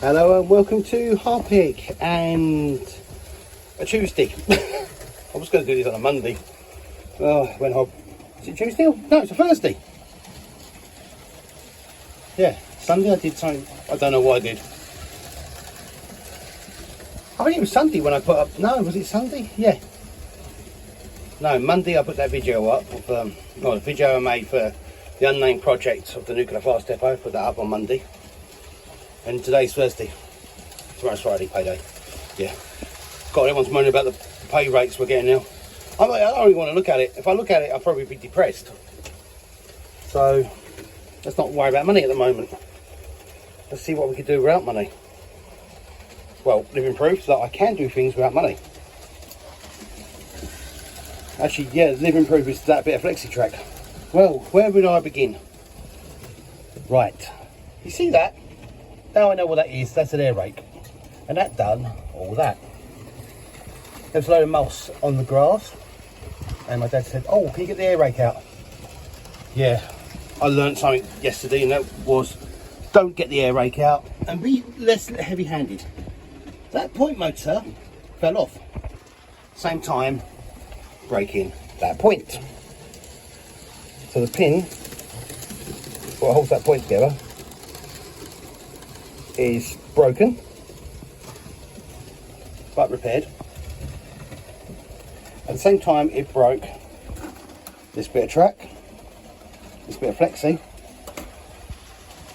Hello and welcome to Harpic and a Tuesday. I was going to do this on a Monday. Oh, when is it Tuesday? No, it's a Thursday. Yeah, Sunday I did something. I don't know what I did. I think it was Sunday when I put up. No, was it Sunday? Yeah. No, Monday I put that video up. Of, the video I made for the unnamed project of the nuclear fast depot. Put that up on Monday. And today's Thursday. Tomorrow's Friday, payday. Yeah. God, everyone's moaning about the pay rates we're getting now. I don't really want to look at it. If I look at it, I'll probably be depressed. So, let's not worry about money at the moment. Let's see what we can do without money. Well, living proof that I can do things without money. Actually, yeah, living proof is that bit of flexi track. Well, where would I begin? Right. You see that? Now I know what that is. That's an air rake. And that done all that. There's a load of moss on the grass. And my dad said, oh, can you get the air rake out? Yeah. I learned something yesterday, and that was don't get the air rake out and be less heavy-handed. That point motor fell off. Same time, breaking that point. So the pin, what holds that point together, is broken, but repaired. At the same time, it broke this bit of track, this bit of flexi.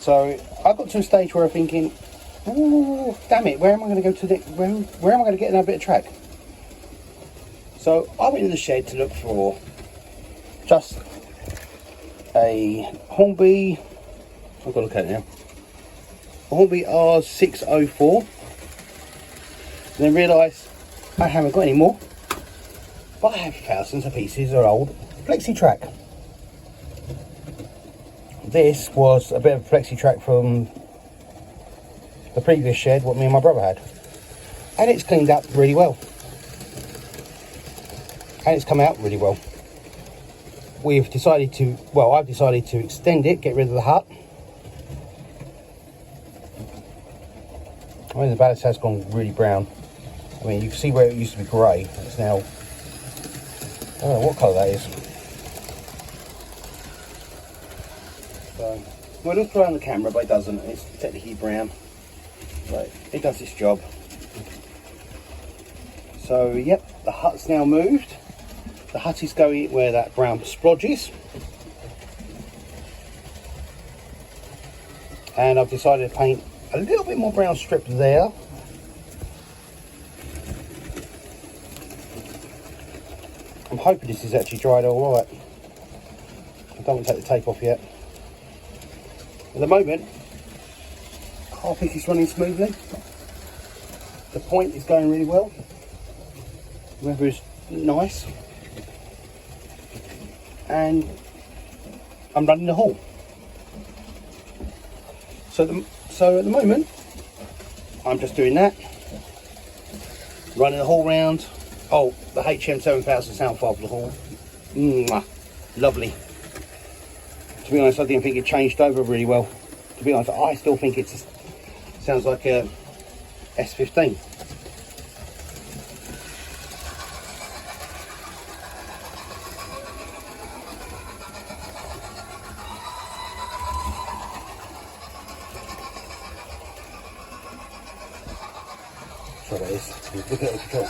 So I got to a stage where I'm thinking, oh, damn it, where am I going to go to the, where am I going to get another bit of track? So I went in the shed to look for just a Hornby, I've got to look at it now, Hornby R604. And then realised I haven't got any more, but I have thousands of pieces of old flexi track. This was a bit of flexi track from the previous shed, what me and my brother had, and it's cleaned up really well, and it's come out really well. We've decided to, well, I've decided to extend it, get rid of the hut. I mean, the ballast has gone really brown. I mean, you can see where it used to be grey. It's now, I don't know what colour that is. So, well, it looks grey on the camera, but it doesn't. It's technically brown. But it does its job. So, yep, the hut's now moved. The hut is going where that brown splodge is. And I've decided to paint a little bit more brown strip there. I'm hoping this is actually dried all right. I don't want to take the tape off yet. At the moment, Harpic is running smoothly. The point is going really well. The weather is nice. And I'm running the haul. So at the moment, I'm just doing that. Running the haul round. Oh, the HM 7000 sound file for the haul. Lovely. To be honest, I didn't think it changed over really well. To be honest, I still think it sounds like a S15. That's what it is. Look at the control.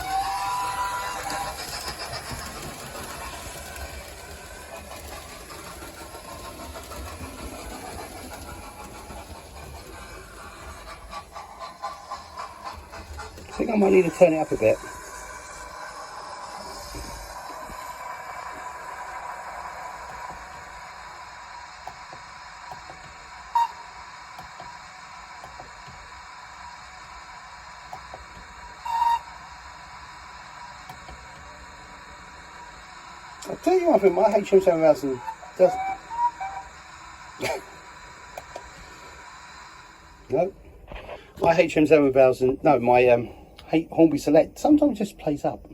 I think I might need to turn it up a bit. I'll tell you one thing, my HM 7000 does... no. My HM 7000, no, my Hornby Select sometimes just plays up.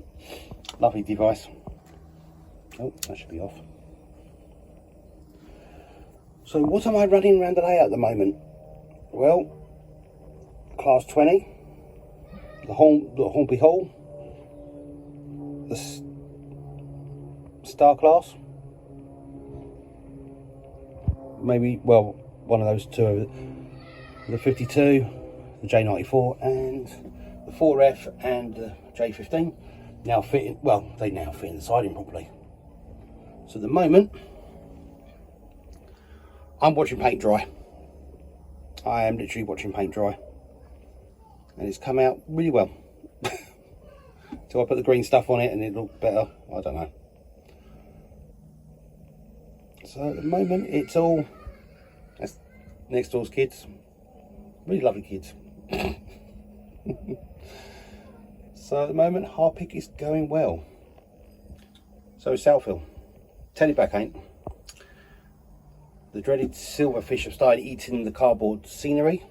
Lovely device. Oh, that should be off. So what am I running around the layout at the moment? Well, Class 20, the Hornby Hall, the Star Class, maybe, well, one of those two, the 52, the J94, and the 4F and the J15 now fitting, well, they now fit in the siding properly. So at the moment, I'm watching paint dry. I am literally watching paint dry. And it's come out really well. So I put the green stuff on it and it looked better. I don't know. So at the moment, it's all, that's next door's kids. Really lovely kids. So at the moment, Harpic is going well. So Southhill, tell you back, ain't. The dreaded silverfish have started eating the cardboard scenery.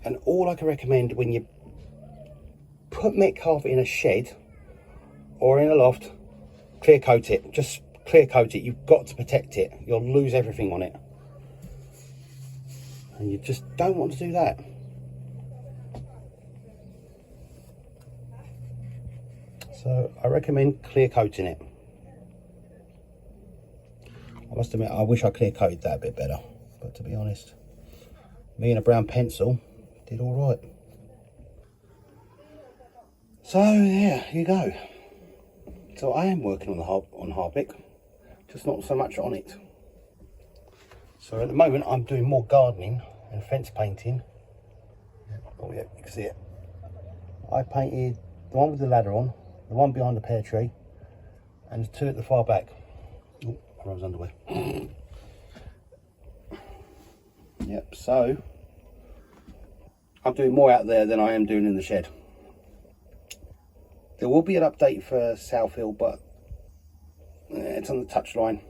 And all I can recommend when you put Met carpet in a shed or in a loft, clear coat it. Just clear coat it. You've got to protect it. You'll lose everything on it. And you just don't want to do that. So I recommend clear coating it. I must admit, I wish I clear coated that a bit better. But to be honest, me and a brown pencil did all right. So there you go. So I am working on Harpic, just not so much on it. So at the moment I'm doing more gardening and fence painting. Oh yeah, you can see it. I painted the one with the ladder on, the one behind the pear tree, and the two at the far back. Oh, I rose underwear. Yep, so I'm doing more out there than I am doing in the shed. There will be an update for Southhill, but it's on the touchline.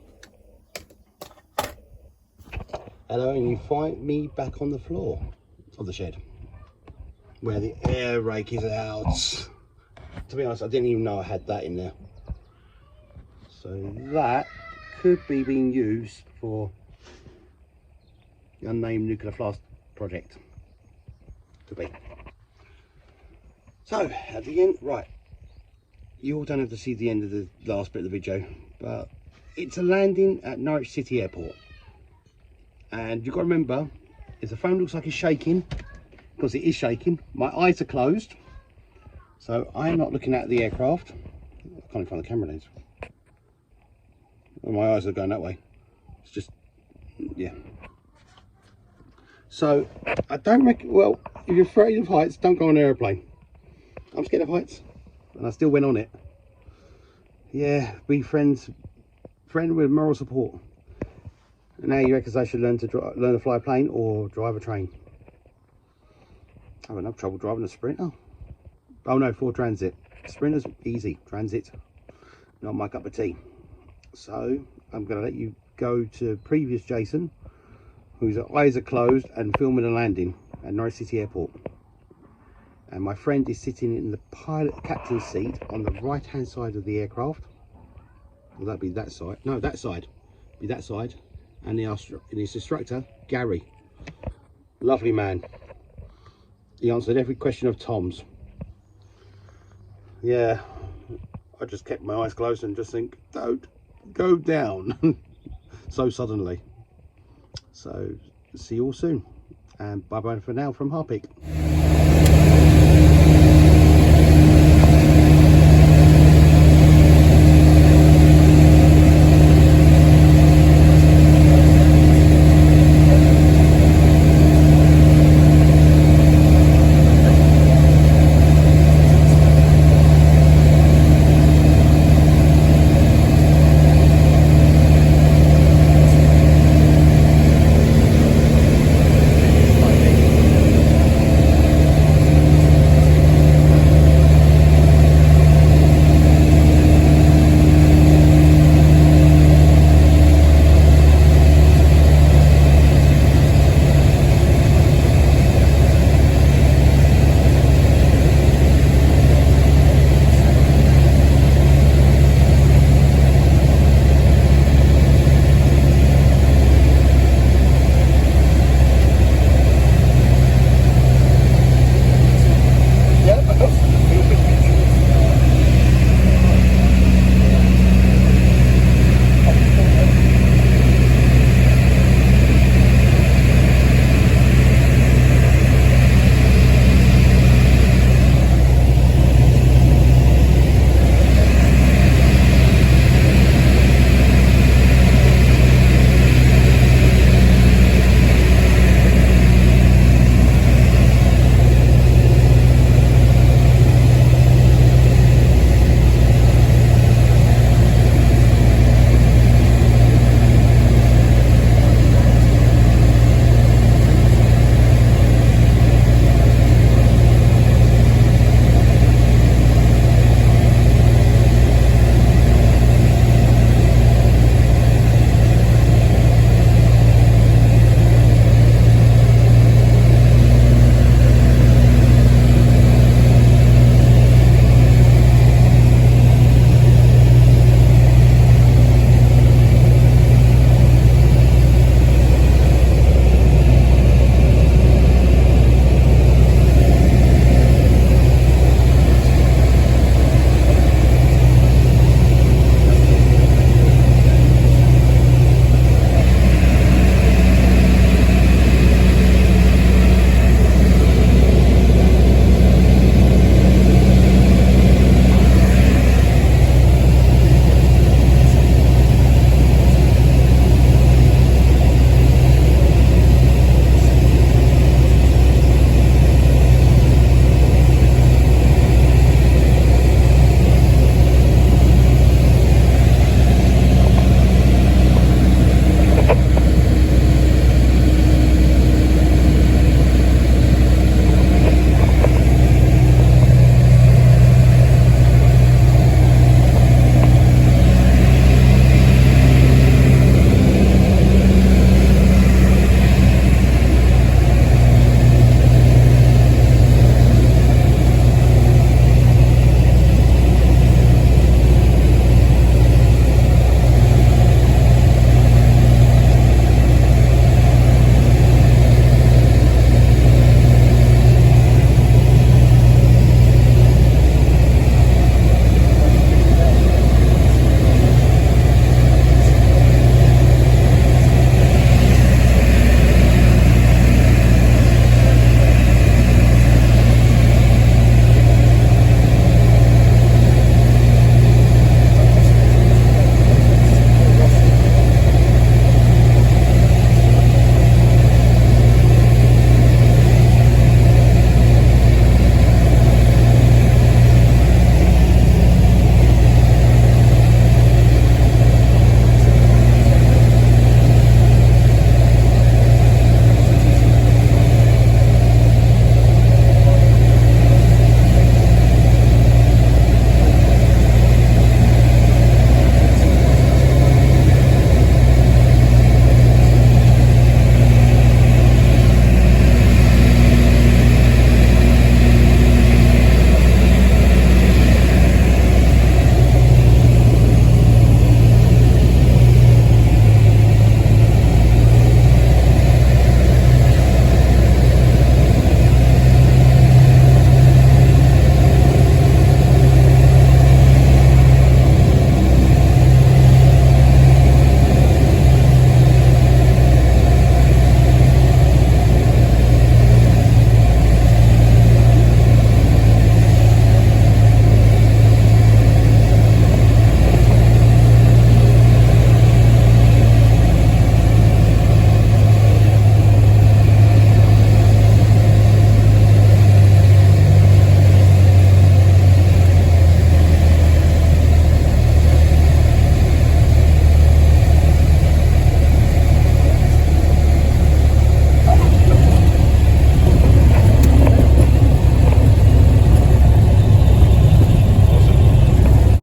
Hello, and you find me back on the floor of the shed where the air rake is out. To be honest, I didn't even know I had that in there. So that could be being used for the unnamed nuclear flask project. Could be. So at the end, right, you all don't have to see the end of the last bit of the video, but it's a landing at Norwich City Airport. And you've got to remember, if the phone looks like it's shaking, because it is shaking, my eyes are closed. So I'm not looking at the aircraft. I can't even find the camera lens. Well, my eyes are going that way. It's just, yeah. So I don't recommend, well, if you're afraid of heights, don't go on an airplane. I'm scared of heights, and I still went on it. Yeah, be friend with moral support. And now you reckon I should learn to fly a plane or drive a train? I have enough trouble driving a Sprinter. Oh no, Ford Transit. Sprinter's easy. Transit, not my cup of tea. So I'm going to let you go to previous Jason, whose eyes are closed and filming a landing at Norwich City Airport. And my friend is sitting in the captain's seat on the right hand side of the aircraft. Well, that'd be that side. No, that side. Be that side. And his instructor, Gary. Lovely man. He answered every question of Tom's. Yeah, I just kept my eyes closed and just think, don't go down so suddenly. So see you all soon, and bye bye for now from Harpic.